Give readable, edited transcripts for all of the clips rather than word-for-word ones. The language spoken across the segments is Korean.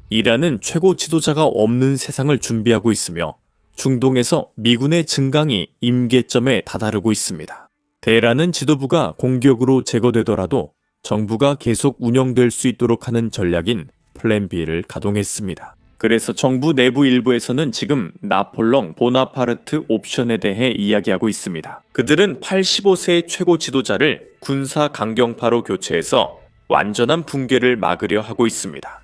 이란은 최고 지도자가 없는 세상을 준비하고 있으며 중동에서 미군의 증강이 임계점에 다다르고 있습니다. 테헤란은 지도부가 공격으로 제거되더라도 정부가 계속 운영될 수 있도록 하는 전략인 플랜 B를 가동했습니다. 그래서 정부 내부 일부에서는 지금 나폴롱 보나파르트 옵션에 대해 이야기하고 있습니다. 그들은 85세 최고 지도자를 군사 강경파로 교체해서 완전한 붕괴를 막으려 하고 있습니다.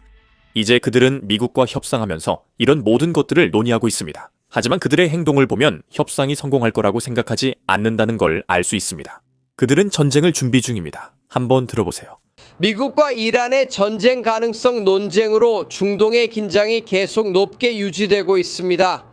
이제 그들은 미국과 협상하면서 이런 모든 것들을 논의하고 있습니다. 하지만 그들의 행동을 보면 협상이 성공할 거라고 생각하지 않는다는 걸 알 수 있습니다. 그들은 전쟁을 준비 중입니다. 한번 들어보세요. 미국과 이란의 전쟁 가능성 논쟁으로 중동의 긴장이 계속 높게 유지되고 있습니다.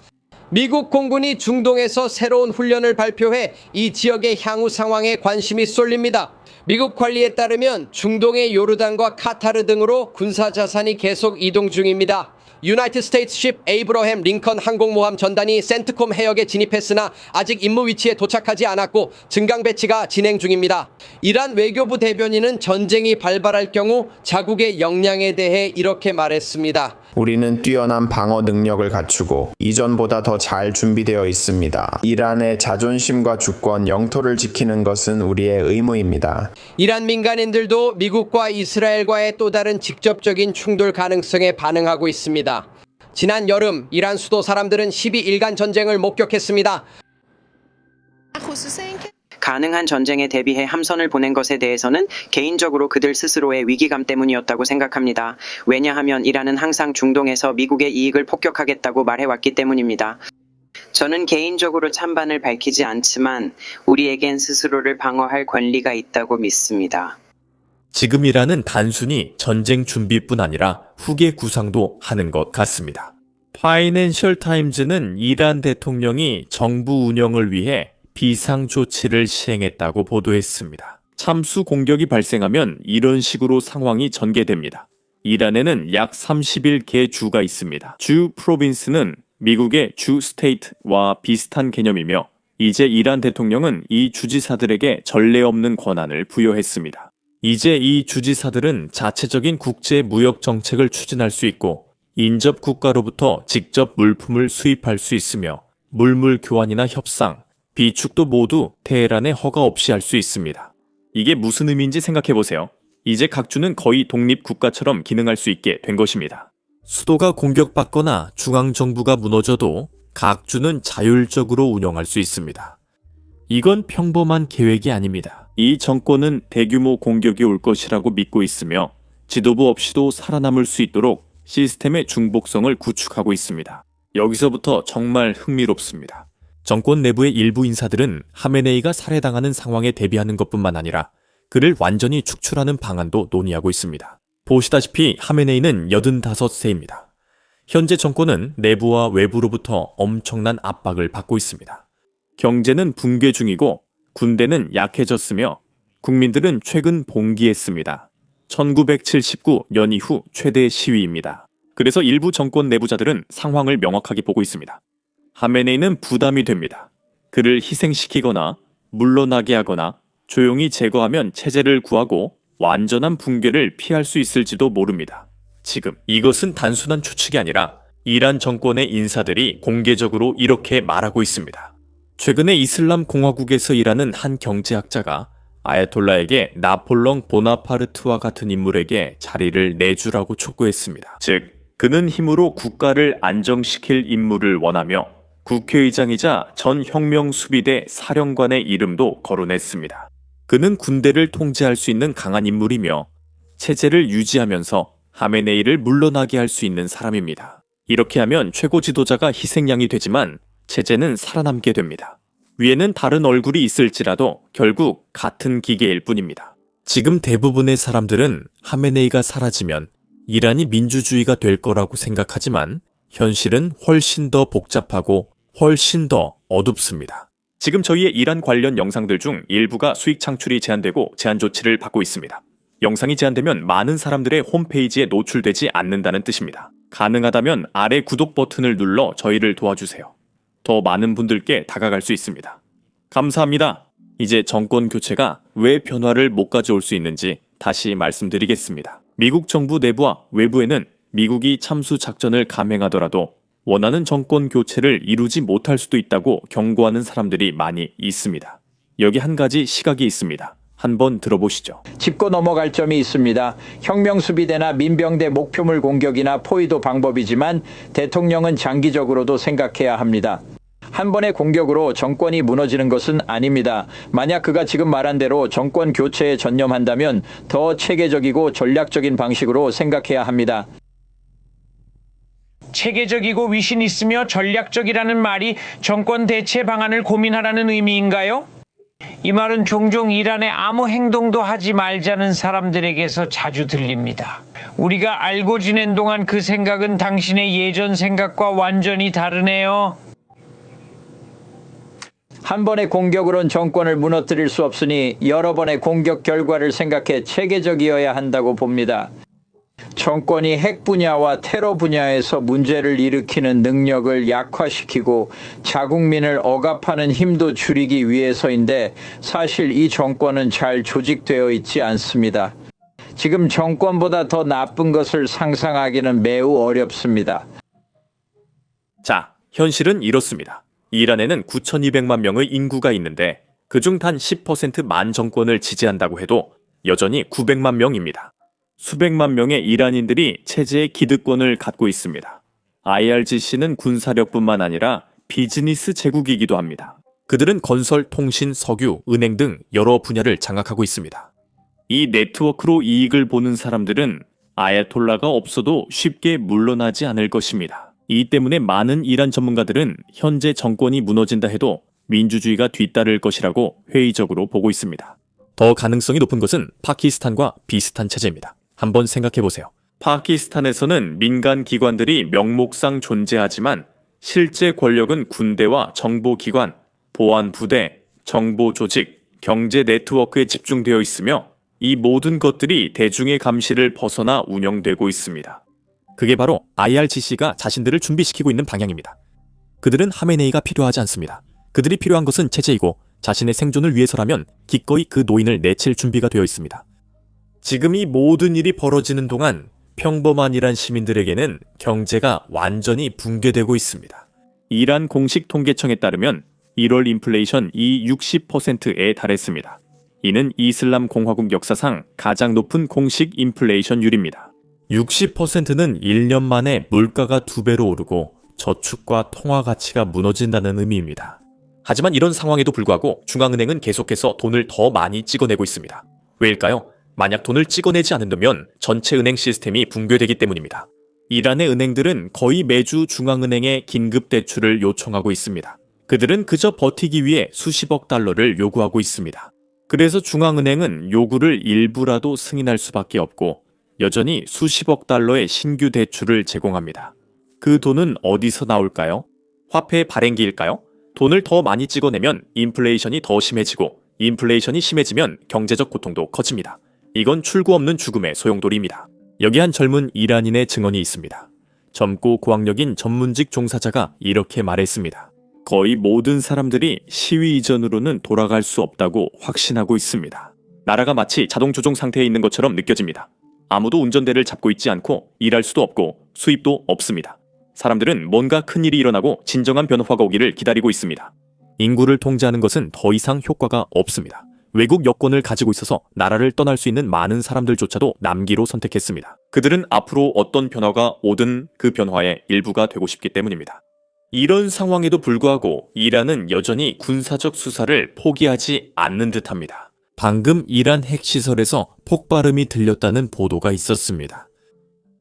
미국 공군이 중동에서 새로운 훈련을 발표해 이 지역의 향후 상황에 관심이 쏠립니다. 미국 관리에 따르면 중동의 요르단과 카타르 등으로 군사 자산이 계속 이동 중입니다. 유나이티드 스테이트십 에이브러햄 링컨 항공모함 전단이 센트콤 해역에 진입했으나 아직 임무 위치에 도착하지 않았고 증강 배치가 진행 중입니다. 이란 외교부 대변인은 전쟁이 발발할 경우 자국의 역량에 대해 이렇게 말했습니다. 우리는 뛰어난 방어 능력을 갖추고 이전보다 더 잘 준비되어 있습니다. 이란의 자존심과 주권, 영토를 지키는 것은 우리의 의무입니다. 이란 민간인들도 미국과 이스라엘과의 또 다른 직접적인 충돌 가능성에 반응하고 있습니다. 지난 여름 이란 수도 사람들은 12일간 전쟁을 목격했습니다. 가능한 전쟁에 대비해 함선을 보낸 것에 대해서는 개인적으로 그들 스스로의 위기감 때문이었다고 생각합니다. 왜냐하면 이란은 항상 중동에서 미국의 이익을 폭격하겠다고 말해왔기 때문입니다. 저는 개인적으로 찬반을 밝히지 않지만 우리에겐 스스로를 방어할 권리가 있다고 믿습니다. 지금 이란은 단순히 전쟁 준비뿐 아니라 후계 구상도 하는 것 같습니다. 파이낸셜 타임즈는 이란 대통령이 정부 운영을 위해 비상조치를 시행했다고 보도했습니다. 참수 공격이 발생하면 이런 식으로 상황이 전개됩니다. 이란에는 약 31개 주가 있습니다. 주 프로빈스는 미국의 주 스테이트와 비슷한 개념이며 이제 이란 대통령은 이 주지사들에게 전례 없는 권한을 부여했습니다. 이제 이 주지사들은 자체적인 국제 무역 정책을 추진할 수 있고 인접 국가로부터 직접 물품을 수입할 수 있으며 물물 교환이나 협상, 비축도 모두 테헤란의 허가 없이 할 수 있습니다. 이게 무슨 의미인지 생각해보세요. 이제 각 주는 거의 독립국가처럼 기능할 수 있게 된 것입니다. 수도가 공격받거나 중앙정부가 무너져도 각 주는 자율적으로 운영할 수 있습니다. 이건 평범한 계획이 아닙니다. 이 정권은 대규모 공격이 올 것이라고 믿고 있으며 지도부 없이도 살아남을 수 있도록 시스템의 중복성을 구축하고 있습니다. 여기서부터 정말 흥미롭습니다. 정권 내부의 일부 인사들은 하메네이가 살해당하는 상황에 대비하는 것뿐만 아니라 그를 완전히 축출하는 방안도 논의하고 있습니다. 보시다시피 하메네이는 85세입니다. 현재 정권은 내부와 외부로부터 엄청난 압박을 받고 있습니다. 경제는 붕괴 중이고 군대는 약해졌으며 국민들은 최근 봉기했습니다. 1979년 이후 최대 시위입니다. 그래서 일부 정권 내부자들은 상황을 명확하게 보고 있습니다. 하메네이는 부담이 됩니다. 그를 희생시키거나 물러나게 하거나 조용히 제거하면 체제를 구하고 완전한 붕괴를 피할 수 있을지도 모릅니다. 지금 이것은 단순한 추측이 아니라 이란 정권의 인사들이 공개적으로 이렇게 말하고 있습니다. 최근에 이슬람 공화국에서 일하는 한 경제학자가 아야톨라에게 나폴롱 보나파르트와 같은 인물에게 자리를 내주라고 촉구했습니다. 즉, 그는 힘으로 국가를 안정시킬 인물을 원하며 국회의장이자 전 혁명수비대 사령관의 이름도 거론했습니다. 그는 군대를 통제할 수 있는 강한 인물이며 체제를 유지하면서 하메네이를 물러나게 할 수 있는 사람입니다. 이렇게 하면 최고 지도자가 희생양이 되지만 체제는 살아남게 됩니다. 위에는 다른 얼굴이 있을지라도 결국 같은 기계일 뿐입니다. 지금 대부분의 사람들은 하메네이가 사라지면 이란이 민주주의가 될 거라고 생각하지만 현실은 훨씬 더 복잡하고 훨씬 더 어둡습니다. 지금 저희의 이란 관련 영상들 중 일부가 수익 창출이 제한되고 제한 조치를 받고 있습니다. 영상이 제한되면 많은 사람들의 홈페이지에 노출되지 않는다는 뜻입니다. 가능하다면 아래 구독 버튼을 눌러 저희를 도와주세요. 더 많은 분들께 다가갈 수 있습니다. 감사합니다. 이제 정권 교체가 왜 변화를 못 가져올 수 있는지 다시 말씀드리겠습니다. 미국 정부 내부와 외부에는 미국이 참수 작전을 감행하더라도 원하는 정권 교체를 이루지 못할 수도 있다고 경고하는 사람들이 많이 있습니다. 여기 한 가지 시각이 있습니다. 한번 들어보시죠. 짚고 넘어갈 점이 있습니다. 혁명수비대나 민병대 목표물 공격이나 포위도 방법이지만 대통령은 장기적으로도 생각해야 합니다. 한 번의 공격으로 정권이 무너지는 것은 아닙니다. 만약 그가 지금 말한 대로 정권 교체에 전념한다면 더 체계적이고 전략적인 방식으로 생각해야 합니다. 체계적이고 위신 있으며 전략적이라는 말이 정권 대체 방안을 고민하라는 의미인가요? 이 말은 종종 이란의 아무 행동도 하지 말자는 사람들에게서 자주 들립니다. 우리가 알고 지낸 동안 그 생각은 당신의 예전 생각과 완전히 다르네요. 한 번의 공격으론 정권을 무너뜨릴 수 없으니 여러 번의 공격 결과를 생각해 체계적이어야 한다고 봅니다. 정권이 핵 분야와 테러 분야에서 문제를 일으키는 능력을 약화시키고 자국민을 억압하는 힘도 줄이기 위해서인데 사실 이 정권은 잘 조직되어 있지 않습니다. 지금 정권보다 더 나쁜 것을 상상하기는 매우 어렵습니다. 자, 현실은 이렇습니다. 이란에는 9,200만 명의 인구가 있는데 그중 단 10% 만 정권을 지지한다고 해도 여전히 900만 명입니다. 수백만 명의 이란인들이 체제의 기득권을 갖고 있습니다. IRGC는 군사력뿐만 아니라 비즈니스 제국이기도 합니다. 그들은 건설, 통신, 석유, 은행 등 여러 분야를 장악하고 있습니다. 이 네트워크로 이익을 보는 사람들은 아야톨라가 없어도 쉽게 물러나지 않을 것입니다. 이 때문에 많은 이란 전문가들은 현재 정권이 무너진다 해도 민주주의가 뒤따를 것이라고 회의적으로 보고 있습니다. 더 가능성이 높은 것은 파키스탄과 비슷한 체제입니다. 한번 생각해 보세요. 파키스탄에서는 민간 기관들이 명목상 존재하지만 실제 권력은 군대와 정보기관, 보안부대, 정보조직, 경제 네트워크에 집중되어 있으며 이 모든 것들이 대중의 감시를 벗어나 운영되고 있습니다. 그게 바로 IRGC가 자신들을 준비시키고 있는 방향입니다. 그들은 하메네이가 필요하지 않습니다. 그들이 필요한 것은 체제이고 자신의 생존을 위해서라면 기꺼이 그 노인을 내칠 준비가 되어 있습니다. 지금 이 모든 일이 벌어지는 동안 평범한 이란 시민들에게는 경제가 완전히 붕괴되고 있습니다. 이란 공식 통계청에 따르면 1월 인플레이션이 60%에 달했습니다. 이는 이슬람 공화국 역사상 가장 높은 공식 인플레이션율입니다. 60%는 1년 만에 물가가 2배로 오르고 저축과 통화 가치가 무너진다는 의미입니다. 하지만 이런 상황에도 불구하고 중앙은행은 계속해서 돈을 더 많이 찍어내고 있습니다. 왜일까요? 만약 돈을 찍어내지 않는다면 전체 은행 시스템이 붕괴되기 때문입니다. 이란의 은행들은 거의 매주 중앙은행에 긴급 대출을 요청하고 있습니다. 그들은 그저 버티기 위해 수십억 달러를 요구하고 있습니다. 그래서 중앙은행은 요구를 일부라도 승인할 수밖에 없고 여전히 수십억 달러의 신규 대출을 제공합니다. 그 돈은 어디서 나올까요? 화폐 발행기일까요? 돈을 더 많이 찍어내면 인플레이션이 더 심해지고 인플레이션이 심해지면 경제적 고통도 커집니다. 이건 출구 없는 죽음의 소용돌이입니다. 여기 한 젊은 이란인의 증언이 있습니다. 젊고 고학력인 전문직 종사자가 이렇게 말했습니다. 거의 모든 사람들이 시위 이전으로는 돌아갈 수 없다고 확신하고 있습니다. 나라가 마치 자동 조종 상태에 있는 것처럼 느껴집니다. 아무도 운전대를 잡고 있지 않고 일할 수도 없고 수입도 없습니다. 사람들은 뭔가 큰일이 일어나고 진정한 변화가 오기를 기다리고 있습니다. 인구를 통제하는 것은 더 이상 효과가 없습니다. 외국 여권을 가지고 있어서 나라를 떠날 수 있는 많은 사람들조차도 남기로 선택했습니다. 그들은 앞으로 어떤 변화가 오든 그 변화의 일부가 되고 싶기 때문입니다. 이런 상황에도 불구하고 이란은 여전히 군사적 수사를 포기하지 않는 듯합니다. 방금 이란 핵시설에서 폭발음이 들렸다는 보도가 있었습니다.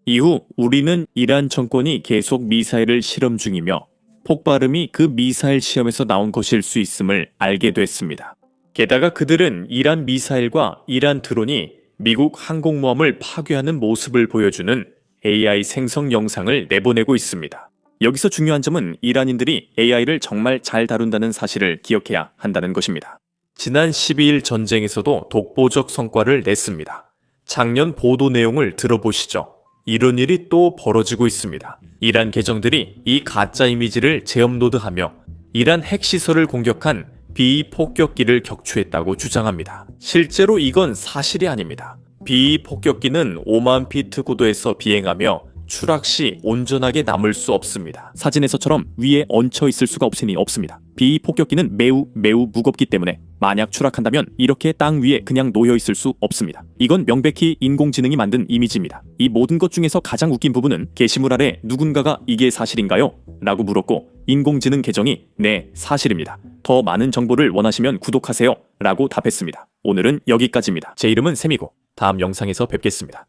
이후 우리는 이란 정권이 계속 미사일을 실험 중이며 폭발음이 그 미사일 시험에서 나온 것일 수 있음을 알게 됐습니다. 게다가 그들은 이란 미사일과 이란 드론이 미국 항공모함을 파괴하는 모습을 보여주는 AI 생성 영상을 내보내고 있습니다. 여기서 중요한 점은 이란인들이 AI를 정말 잘 다룬다는 사실을 기억해야 한다는 것입니다. 지난 12일 전쟁에서도 독보적 성과를 냈습니다. 작년 보도 내용을 들어보시죠. 이런 일이 또 벌어지고 있습니다. 이란 계정들이 이 가짜 이미지를 재업로드하며 이란 핵시설을 공격한 비폭격기를 격추했다고 주장합니다. 실제로 이건 사실이 아닙니다. 비폭격기는 5만 피트 고도에서 비행하며 추락 시 온전하게 남을 수 없습니다. 사진에서처럼 위에 얹혀 있을 수가 없으니 없습니다. 비폭격기는 매우 무겁기 때문에 만약 추락한다면 이렇게 땅 위에 그냥 놓여 있을 수 없습니다. 이건 명백히 인공지능이 만든 이미지입니다. 이 모든 것 중에서 가장 웃긴 부분은 게시물 아래 누군가가 이게 사실인가요? 라고 물었고 인공지능 계정이 네, 사실입니다. 더 많은 정보를 원하시면 구독하세요. 라고 답했습니다. 오늘은 여기까지입니다. 제 이름은 샘이고 다음 영상에서 뵙겠습니다.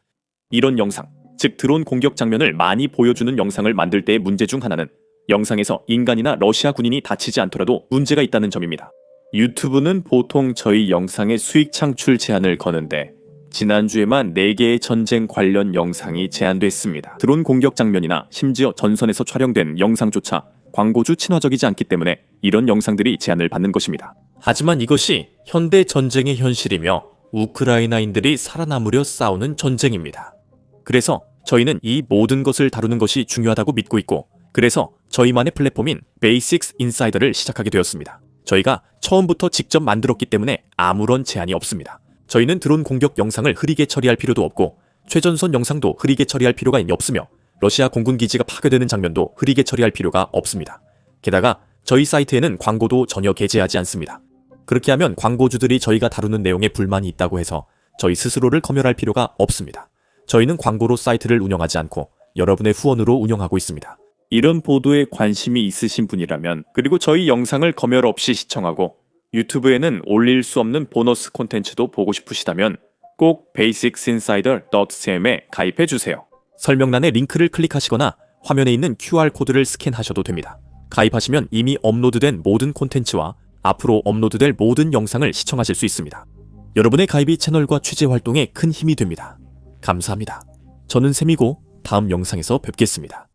이런 영상, 즉 드론 공격 장면을 많이 보여주는 영상을 만들 때의 문제 중 하나는 영상에서 인간이나 러시아 군인이 다치지 않더라도 문제가 있다는 점입니다. 유튜브는 보통 저희 영상의 수익 창출 제한을 거는데 지난주에만 4개의 전쟁 관련 영상이 제한됐습니다. 드론 공격 장면이나 심지어 전선에서 촬영된 영상조차 광고주 친화적이지 않기 때문에 이런 영상들이 제한을 받는 것입니다. 하지만 이것이 현대 전쟁의 현실이며 우크라이나인들이 살아남으려 싸우는 전쟁입니다. 그래서 저희는 이 모든 것을 다루는 것이 중요하다고 믿고 있고 그래서 저희만의 플랫폼인 베이식스 인사이더를 시작하게 되었습니다. 저희가 처음부터 직접 만들었기 때문에 아무런 제한이 없습니다. 저희는 드론 공격 영상을 흐리게 처리할 필요도 없고 최전선 영상도 흐리게 처리할 필요가 없으며 러시아 공군 기지가 파괴되는 장면도 흐리게 처리할 필요가 없습니다. 게다가 저희 사이트에는 광고도 전혀 게재하지 않습니다. 그렇게 하면 광고주들이 저희가 다루는 내용에 불만이 있다고 해서 저희 스스로를 검열할 필요가 없습니다. 저희는 광고로 사이트를 운영하지 않고 여러분의 후원으로 운영하고 있습니다. 이런 보도에 관심이 있으신 분이라면 그리고 저희 영상을 검열 없이 시청하고 유튜브에는 올릴 수 없는 보너스 콘텐츠도 보고 싶으시다면 꼭 basicsinsider.cm에 가입해주세요. 설명란에 링크를 클릭하시거나 화면에 있는 QR코드를 스캔하셔도 됩니다. 가입하시면 이미 업로드된 모든 콘텐츠와 앞으로 업로드될 모든 영상을 시청하실 수 있습니다. 여러분의 가입이 채널과 취재 활동에 큰 힘이 됩니다. 감사합니다. 저는 샘이고 다음 영상에서 뵙겠습니다.